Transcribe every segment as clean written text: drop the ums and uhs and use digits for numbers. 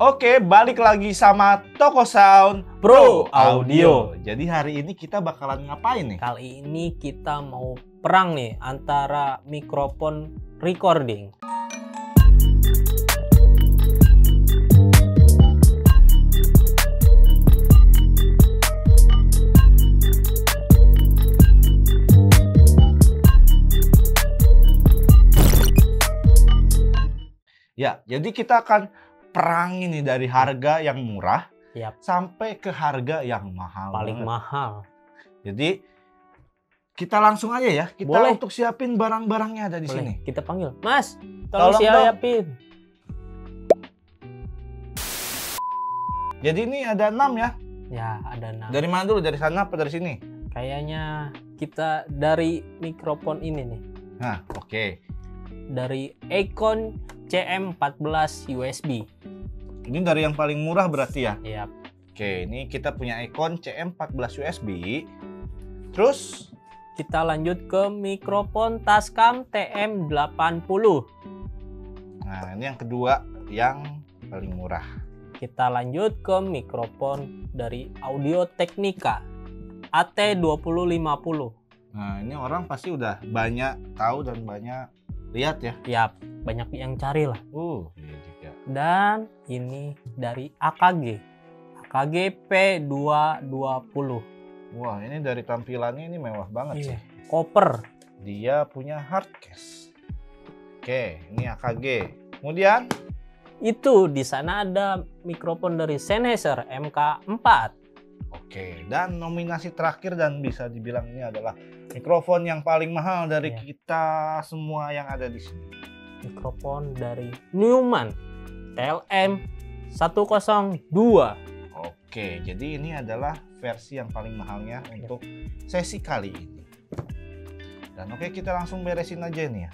Oke, balik lagi sama Toko Sound Pro Audio. Jadi hari ini kita bakalan ngapain nih? Kali ini kita mau perang nih antara mikrofon recording. Ya, jadi kita akan perang ini dari harga yang murah sampai ke harga yang mahal. Paling mahal. Jadi kita langsung aja ya, kita Boleh. untuk siapin barang-barangnya ada di sini. Kita panggil, Mas, tolong siapin. Jadi ini ada 6 ya? Ya, ada 6. Dari mana dulu? Dari sana apa dari sini? Kayaknya kita dari mikrofon ini nih. Nah, oke. Dari Icon CM14 USB. Ini dari yang paling murah berarti ya? Iya. Oke, ini kita punya Icon CM14 USB. Terus Kita lanjut ke mikrofon Tascam TM80. nah, ini yang kedua yang paling murah. Kita lanjut ke mikrofon dari Audio Technica AT2050. Nah, ini orang pasti udah banyak tahu dan banyak lihat ya. Yap, banyak yang cari lah. Iya juga. Dan ini dari AKG P220. Wah, ini dari tampilannya ini mewah banget sih. Koper. Dia punya hard case. Oke, ini AKG. Kemudian Itu di sana ada mikrofon dari Sennheiser MK4. oke, dan nominasi terakhir dan bisa dibilang ini adalah mikrofon yang paling mahal dari kita semua yang ada di sini. Mikrofon dari Neumann TLM 102. Oke, jadi ini adalah versi yang paling mahalnya untuk sesi kali ini. Dan oke, kita langsung beresin aja nih ya.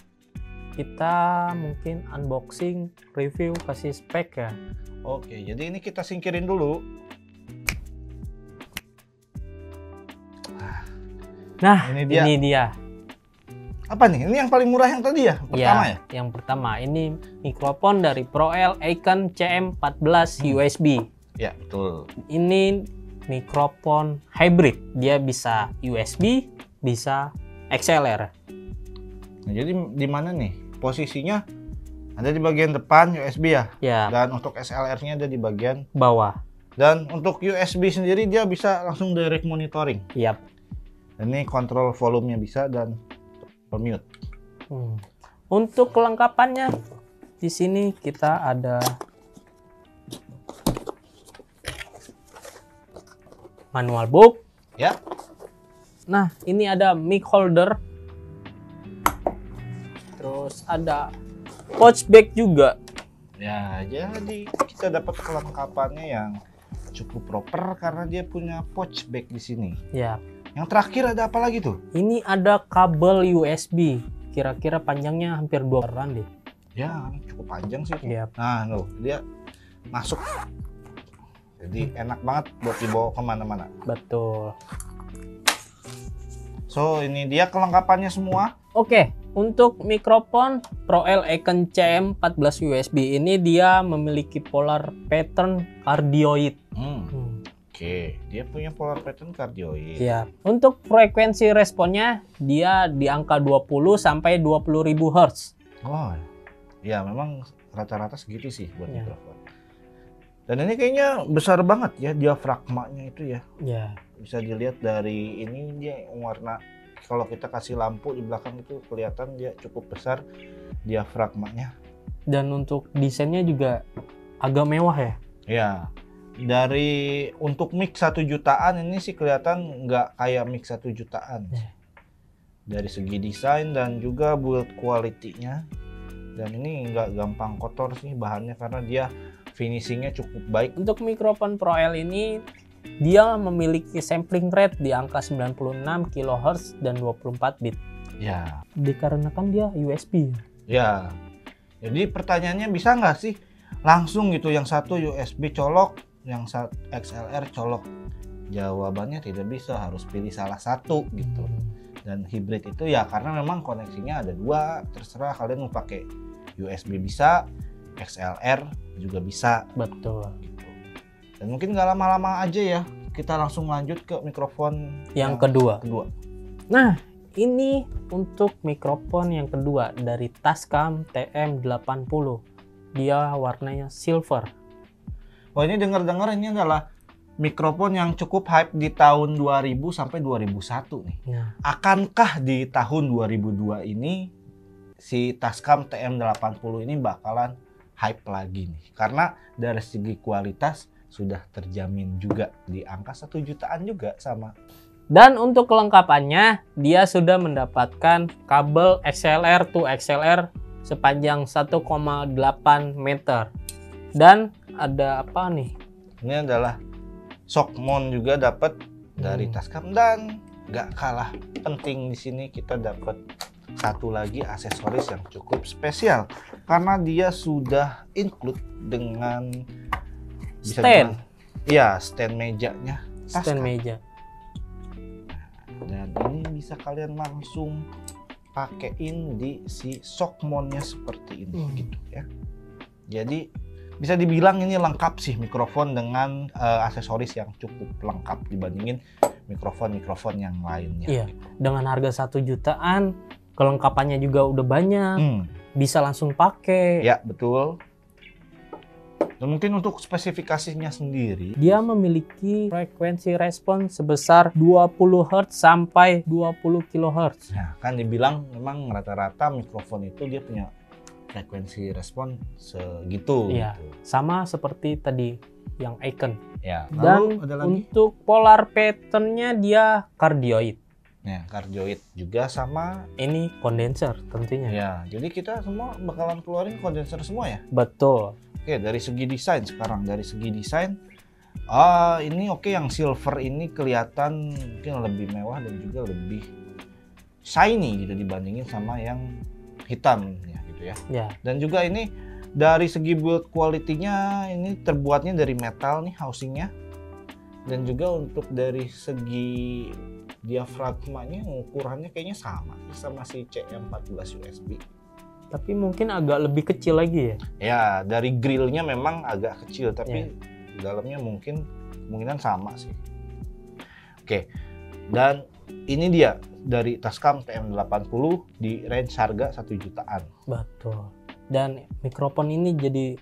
Kita mungkin unboxing, review, kasih spek ya. Oke, jadi ini kita singkirin dulu. Nah, Ini ini dia. dia. Apa nih? Ini yang paling murah yang tadi ya? Pertama ya? Yang pertama ini mikrofon dari ProL Icon CM14 USB. Ya, betul. Ini mikrofon hybrid. Dia bisa USB, bisa XLR. Nah, jadi di mana nih? Posisinya ada di bagian depan USB ya? Ya, Dan untuk XLR-nya ada di bagian bawah. dan untuk USB sendiri dia bisa langsung direct monitoring. Yap. Ini kontrol volumenya bisa dan mute. Untuk kelengkapannya di sini kita ada manual book. Ya. Nah, ini ada mic holder. Terus ada pouch bag juga. Ya, jadi kita dapat kelengkapannya yang cukup proper karena dia punya pouch bag di sini. Ya. Yang terakhir ada apa lagi tuh? Ini ada kabel USB. Kira-kira panjangnya hampir 2 meteran deh. Ya, cukup panjang sih. Iya. Nah, loh, dia masuk. Jadi enak banget buat dibawa kemana-mana. Betul. So, ini dia kelengkapannya semua. Oke, untuk mikrofon ProL Icon CM14 USB ini dia memiliki polar pattern cardioid. Oke, dia punya polar pattern cardioid. Ya, untuk frekuensi responnya dia di angka 20 sampai 20.000 Hz. Oh, ya memang rata-rata segitu sih buat Ya. mikrofon. Dan ini kayaknya besar banget ya diafragmanya itu ya. Ya. Bisa dilihat dari ini dia warna. Kalau kita kasih lampu di belakang itu kelihatan dia cukup besar diafragmanya. Dan untuk desainnya juga agak mewah ya. Ya. Dari untuk mic 1 jutaan ini sih kelihatan nggak kayak mic 1 jutaan. Dari segi desain dan juga build quality-nya. Dan ini nggak gampang kotor sih bahannya karena dia finishingnya cukup baik. Untuk mikrofon ProL ini dia memiliki sampling rate di angka 96 kHz dan 24 bit. Ya. Dikarenakan dia USB. Ya. Jadi pertanyaannya bisa nggak sih langsung gitu yang satu USB colok, yang satu XLR colok? Jawabannya tidak bisa, harus pilih salah satu gitu. Dan hybrid itu ya karena memang koneksinya ada 2, terserah kalian mau pakai USB bisa, XLR juga bisa. Betul. Gitu. Dan mungkin nggak lama-lama aja ya, kita langsung lanjut ke mikrofon Yang kedua. Nah, ini untuk mikrofon yang kedua dari Tascam TM80. Dia warnanya silver. Oh, ini dengar-dengar ini adalah mikrofon yang cukup hype di tahun 2000 sampai 2001 nih. Nah, Akankah di tahun 2002 ini si Tascam TM80 ini bakalan hype lagi nih? Karena dari segi kualitas sudah terjamin juga di angka 1 jutaan juga sama. dan untuk kelengkapannya, dia sudah mendapatkan kabel XLR to XLR sepanjang 1,8 meter. Dan ada apa nih? Ini adalah shock mount juga dapat dari Tascam, dan nggak kalah penting di sini kita dapat satu lagi aksesoris yang cukup spesial karena dia sudah include dengan Stand. Iya, stand mejanya Stand Tascam. meja. Dan ini bisa kalian langsung pakein di si shock mount-nya seperti ini gitu ya. Jadi bisa dibilang ini lengkap sih mikrofon dengan aksesoris yang cukup lengkap dibandingin mikrofon yang lainnya. Iya, dengan harga 1 jutaan, kelengkapannya juga udah banyak, bisa langsung pakai. Ya, betul. Dan mungkin untuk spesifikasinya sendiri, Dia memiliki frekuensi respon sebesar 20 Hz sampai 20 kHz. nah kan dibilang memang rata-rata mikrofon itu dia punya frekuensi respon segitu. Iya, gitu. sama seperti tadi yang Icon. Ya. Dan Lalu ada lagi? untuk polar pattern-nya dia cardioid. Ya, cardioid juga sama. Ini kondenser tentunya. Ya, jadi kita semua bakalan keluarin kondenser semua ya. Betul. Oke, dari segi desain sekarang, dari segi desain, ini oke, yang silver ini kelihatan mungkin lebih mewah dan juga lebih shiny gitu dibandingin sama yang hitam ya gitu ya. Ya, Dan juga ini dari segi build quality-nya ini terbuatnya dari metal nih housingnya, dan juga untuk dari segi diafragmanya ukurannya kayaknya sama si CM14 USB. tapi mungkin agak lebih kecil lagi ya. Ya, dari grillnya memang agak kecil, tapi dalamnya kemungkinan sama sih. Oke, dan ini dia dari Tascam TM80 di range harga 1 jutaan. Betul. Dan mikrofon ini jadi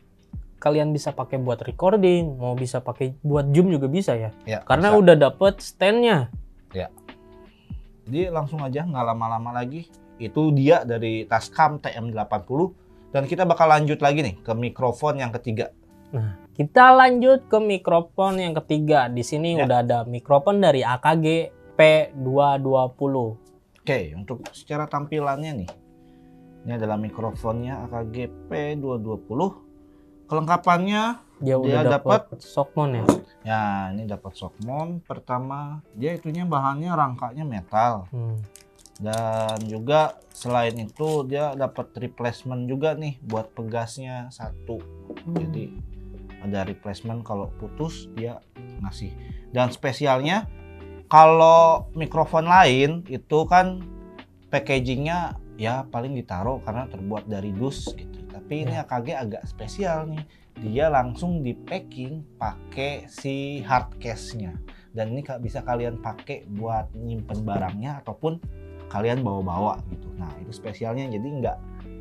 kalian bisa pakai buat recording, mau bisa pakai buat zoom juga bisa ya. Ya, Karena bisa. udah dapet stand-nya. Jadi langsung aja nggak lama-lama lagi. Itu dia dari Tascam TM80, dan kita bakal lanjut lagi nih ke mikrofon yang ketiga. Nah, kita lanjut ke mikrofon yang ketiga. Di sini Ya. udah ada mikrofon dari AKG P220. Oke, untuk secara tampilannya nih, ini adalah mikrofonnya AKG P220. Kelengkapannya Dia udah dapat dapat shock mount ya. ya, ini dapat shock mount. Pertama, dia itunya bahannya rangkanya metal. Dan juga selain itu dia dapat replacement juga nih buat pegasnya satu. Jadi ada replacement kalau putus dia ngasih. Dan spesialnya kalau mikrofon lain itu kan packagingnya ya paling ditaruh karena terbuat dari dus gitu. Tapi ini AKG agak spesial nih. Dia langsung di packing pakai si hard case-nya. Dan ini bisa kalian pakai buat nyimpen barangnya ataupun kalian bawa-bawa gitu. Nah, itu spesialnya, jadi nggak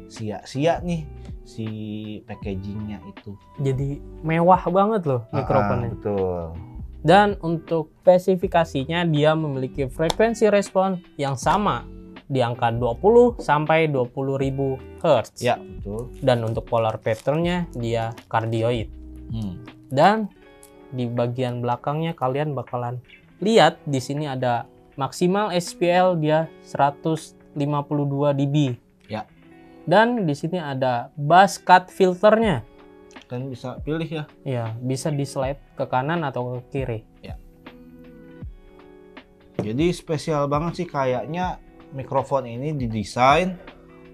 sia-sia nih si packagingnya itu. Jadi mewah banget loh mikrofonnya. Betul. Dan untuk spesifikasinya dia memiliki frekuensi respon yang sama di angka 20 sampai 20.000 Hz. Ya, betul. Dan untuk polar pattern-nya dia cardioid. Dan di bagian belakangnya kalian bakalan lihat di sini ada maksimal SPL dia 152 dB. Ya. Dan di sini ada bass cut filternya. Kan bisa pilih ya. Ya, bisa di slide ke kanan atau ke kiri. Jadi spesial banget sih kayaknya mikrofon ini didesain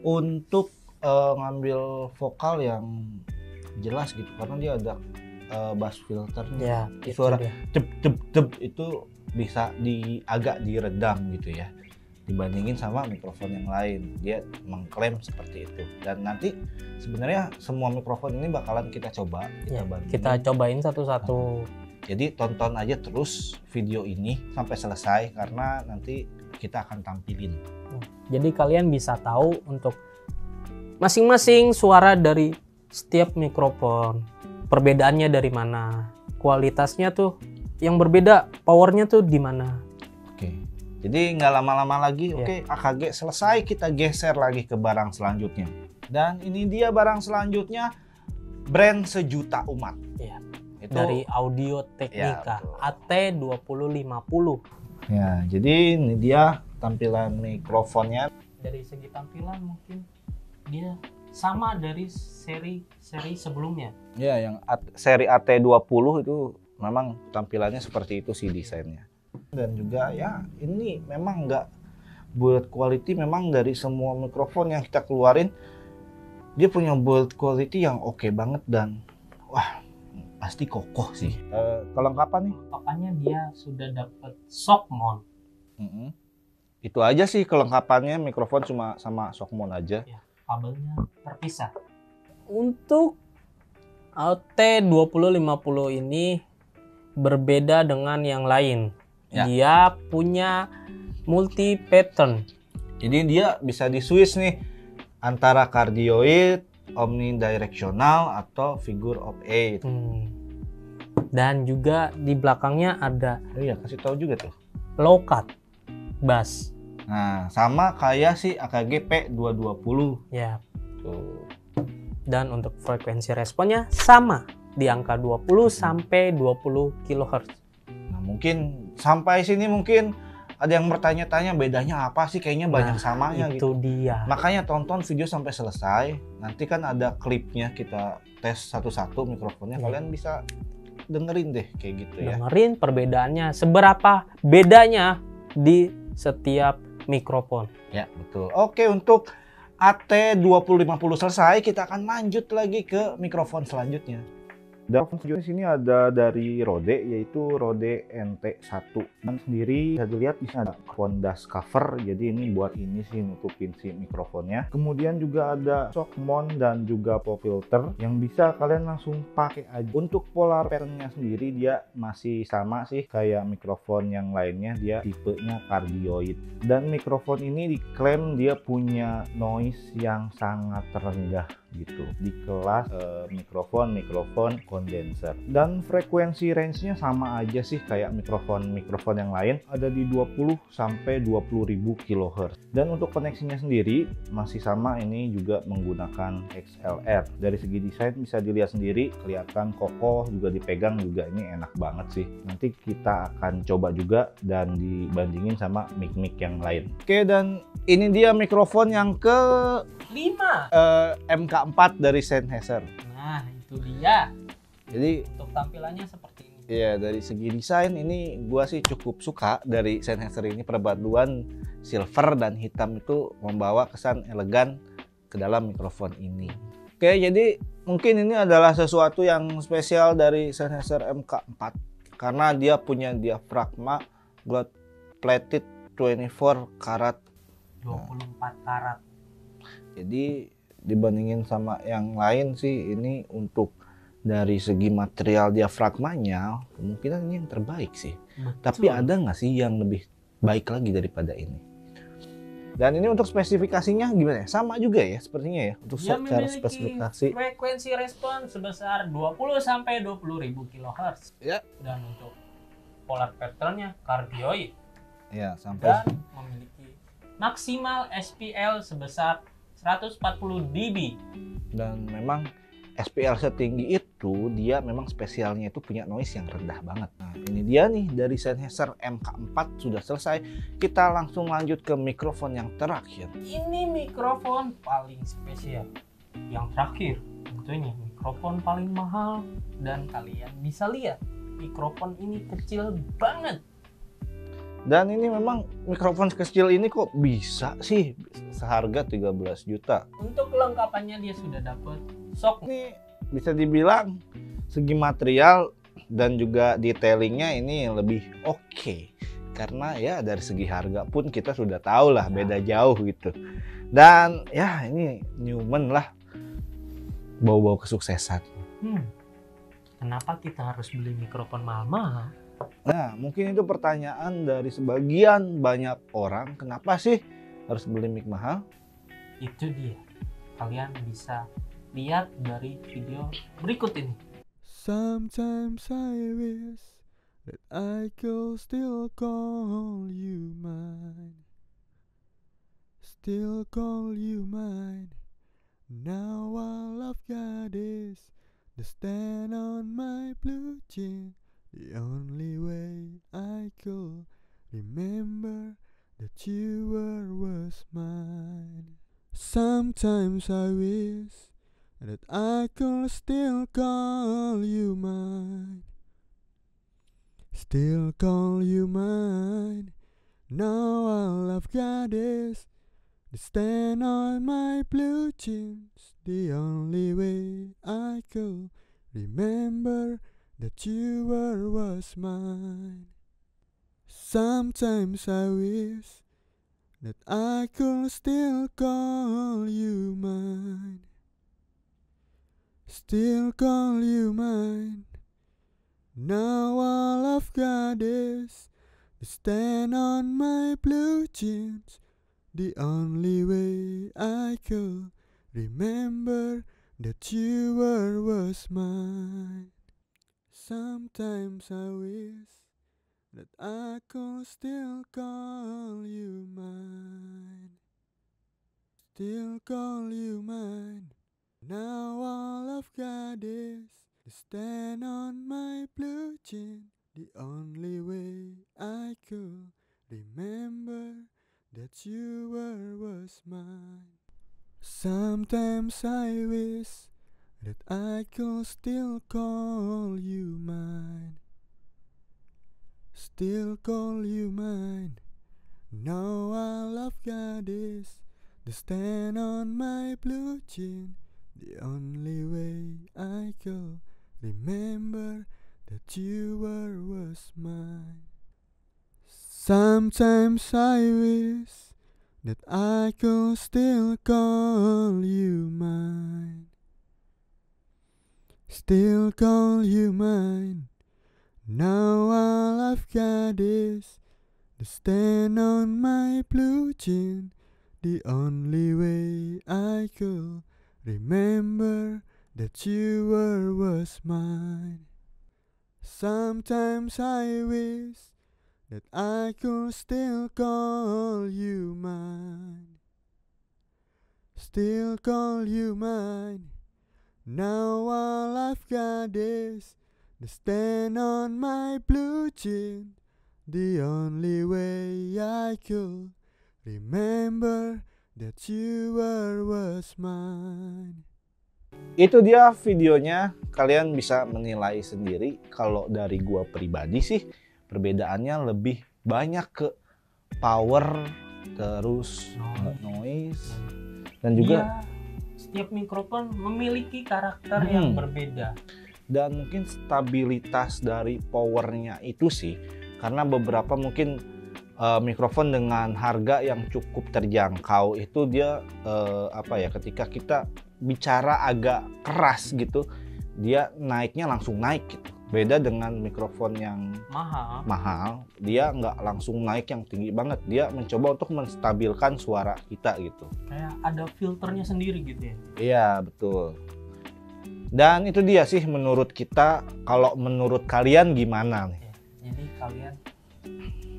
untuk ngambil vokal yang jelas gitu, karena dia ada bass filternya. Ya, Suara dia. dep dep dep itu bisa agak diredam gitu ya. dibandingin sama mikrofon yang lain. Dia mengklaim seperti itu. Dan nanti sebenarnya semua mikrofon ini bakalan kita coba, kita cobain satu-satu. Jadi tonton aja terus video ini sampai selesai karena nanti kita akan tampilin. Jadi kalian bisa tahu untuk masing-masing suara dari setiap mikrofon, perbedaannya dari mana, kualitasnya tuh yang berbeda, powernya tuh di mana. Oke. Jadi nggak lama-lama lagi, oke, AKG selesai, kita geser lagi ke barang selanjutnya. Dan ini dia barang selanjutnya, brand sejuta umat. Iya. Itu dari Audio Technica, AT2050. Ya, jadi ini dia tampilan mikrofonnya. Dari segi tampilan mungkin dia sama dari seri sebelumnya. Ya, yang seri AT20 itu memang tampilannya seperti itu sih desainnya. Dan juga ya ini memang nggak build quality, memang dari semua mikrofon yang kita keluarin dia punya build quality yang oke banget dan wah pasti kokoh sih. Kelengkapan nih? Kelengkapannya dia sudah dapat shock mount. Itu aja sih kelengkapannya, mikrofon cuma sama shock mount aja. Ya, kabelnya terpisah. Untuk AT2050 ini berbeda dengan yang lain. Ya. Dia punya multi pattern. Jadi dia bisa di switch nih antara cardioid, omnidirectional atau figure of 8. Dan juga di belakangnya ada kasih tahu juga tuh. Low cut bass. Nah, sama kayak si AKG P220. Ya. Tuh. Dan untuk frekuensi responnya sama di angka 20 sampai 20 kHz. Mungkin sampai sini mungkin ada yang bertanya-tanya bedanya apa sih, kayaknya banyak samanya itu gitu. Dia. Makanya tonton video sampai selesai. Nanti kan ada klipnya, kita tes satu-satu mikrofonnya. Kalian bisa dengerin deh kayak gitu ya. Dengerin perbedaannya, seberapa bedanya di setiap mikrofon. Ya, betul. Oke, untuk AT2050 selesai, kita akan lanjut lagi ke mikrofon selanjutnya. Dan selanjutnya sini ada dari Rode, yaitu Rode NT1. Dan sendiri bisa dilihat di sini ada mikrofon dust cover, jadi ini buat ini sih nutupin si mikrofonnya. Kemudian juga ada shock mount dan juga pop filter yang bisa kalian langsung pakai aja. Untuk polar patternnya sendiri dia masih sama sih kayak mikrofon yang lainnya, dia tipenya cardioid. Dan mikrofon ini diklaim dia punya noise yang sangat rendah gitu di kelas mikrofon kondenser. Dan frekuensi range-nya sama aja sih kayak mikrofon yang lain, ada di 20 sampai 20.000 kHz. Dan untuk koneksinya sendiri masih sama, ini juga menggunakan XLR. Dari segi desain bisa dilihat sendiri, kelihatan kokoh, juga dipegang juga ini enak banget sih. Nanti kita akan coba juga dan dibandingin sama mic-mic yang lain. Oke, dan ini dia mikrofon yang ke 5 MK4 dari Sennheiser. Nah, itu dia. Jadi untuk tampilannya seperti ini. Iya, dari segi desain ini gua sih cukup suka dari Sennheiser ini. Perpaduan silver dan hitam itu membawa kesan elegan ke dalam mikrofon ini. Oke, jadi mungkin ini adalah sesuatu yang spesial dari Sennheiser MK4 karena dia punya diafragma gold plated 24 karat. 24 karat. Jadi dibandingin sama yang lain sih, ini untuk dari segi material diafragmanya kemungkinan ini yang terbaik sih. Betul. Tapi ada nggak sih yang lebih baik lagi daripada ini? Dan ini untuk spesifikasinya gimana ya? Sama juga ya sepertinya ya untuk secara spesifikasi. Frekuensi respon sebesar 20 sampai 20.000 kHz. Ya. Dan untuk polar patternnya cardioid. Ya, sampai dan memiliki maksimal SPL sebesar 140 dB. Dan memang SPL setinggi itu dia memang spesialnya itu punya noise yang rendah banget. Nah, ini dia nih dari Sennheiser MK4 sudah selesai. Kita langsung lanjut ke mikrofon yang terakhir. Ini mikrofon paling spesial. Yang terakhir tentunya mikrofon paling mahal, dan kalian bisa lihat mikrofon ini kecil banget. Dan ini memang mikrofon kecil ini kok bisa sih seharga 13 juta. Untuk kelengkapannya dia sudah dapat shock. Ini bisa dibilang segi material dan juga detailingnya ini lebih oke karena ya dari segi harga pun kita sudah tahu lah beda jauh gitu. Dan ya ini Neumann lah, bau-bau kesuksesan. Kenapa kita harus beli mikrofon mahal-mahal? Nah, mungkin itu pertanyaan dari sebagian banyak orang, kenapa sih harus beli mic mahal? Itu dia. Kalian bisa lihat dari video berikut ini. Sometimes I wish that I could still call you mine. Still call you mine. Now all I've got is the stand on my blue jeans. The only way I could remember that you were was mine. Sometimes I wish that I could still call you mine. Still call you mine. Now all I've got is the stand on my blue jeans. The only way I could remember that you were was mine. Sometimes I wish that I could still call you mine. Still call you mine. Now all I've got is the stand on my blue jeans. The only way I could remember that you were was mine. Sometimes I wish that I could still call you mine. Still call you mine. Now all I've got is the stand on my blue jeans. The only way I could remember that you were was mine. Sometimes I wish that I could still call you mine. Still call you mine. Now all I've got is the stand on my blue jeans. The only way I could remember that you were was mine. Sometimes I wish that I could still call you mine. Still call you mine. Now all I've got is the stand on my blue jeans. The only way I could remember that you were was mine. Sometimes I wish that I could still call you mine. Still call you mine. Now all I've got is the stand on my blue jeans. The only way I could remember that you were was mine. Itu dia videonya, kalian bisa menilai sendiri. Kalau dari gua pribadi sih perbedaannya lebih banyak ke power, terus noise, dan juga setiap mikrofon memiliki karakter yang berbeda. Dan mungkin stabilitas dari powernya itu sih, karena beberapa mungkin mikrofon dengan harga yang cukup terjangkau itu dia ketika kita bicara agak keras gitu, dia naiknya langsung naik gitu. Beda dengan mikrofon yang mahal, dia nggak langsung naik yang tinggi banget. Dia mencoba untuk menstabilkan suara kita gitu. Kayak ada filternya sendiri gitu ya? Iya, betul. Dan itu dia sih menurut kita. Kalau menurut kalian gimana nih? Jadi kalian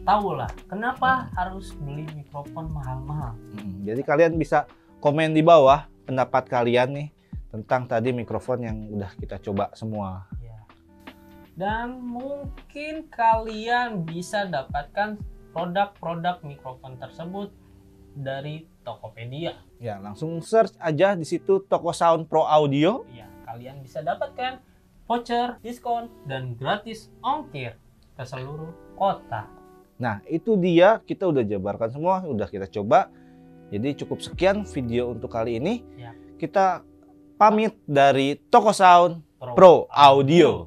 tahu lah kenapa harus beli mikrofon mahal-mahal. Jadi kalian bisa komen di bawah pendapat kalian nih tentang tadi mikrofon yang udah kita coba semua. Dan mungkin kalian bisa dapatkan produk-produk mikrofon tersebut dari Tokopedia. Ya, langsung search aja di situ Toko Sound Pro Audio. Ya, kalian bisa dapatkan voucher, diskon, dan gratis ongkir ke seluruh kota. Nah, itu dia, kita udah jabarkan semua, udah kita coba. Jadi cukup sekian video untuk kali ini. Ya. Kita pamit dari Toko Sound Pro Audio.